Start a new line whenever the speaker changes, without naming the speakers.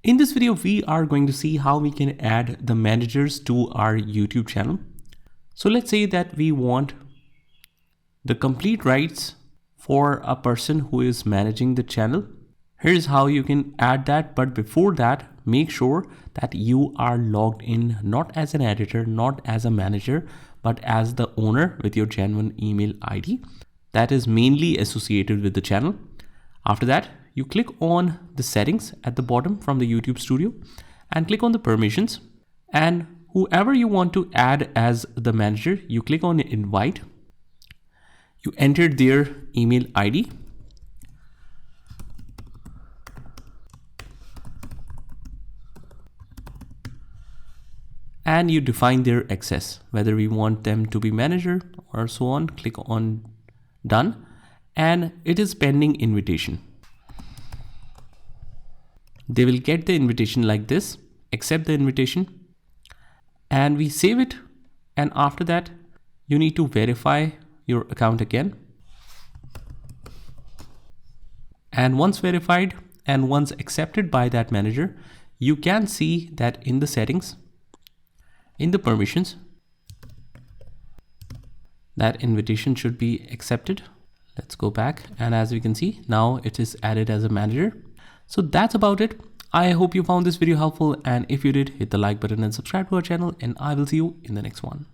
In this video, we are going to see how we can add the managers to our YouTube channel. So let's say that we want the complete rights for a person who is managing the channel. Here's how you can add that. But before that, make sure that you are logged in not as an editor, not as a manager, but as the owner with your genuine email ID that is mainly associated with the channel. After that, you click on the settings at the bottom from the YouTube Studio and click on the permissions, and whoever you want to add as the manager, you click on invite. You enter their email ID. And you define their access, whether we want them to be manager or so on. Click on done, and it is pending invitation. They will get the invitation like this. Accept the invitation and we save it. And after that, you need to verify your account again. And once verified and once accepted by that manager, you can see that in the settings, in the permissions, that invitation should be accepted. Let's go back, and as we can see, now it is added as a manager. So that's about it. I hope you found this video helpful, and if you did, hit the like button and subscribe to our channel, and I will see you in the next one.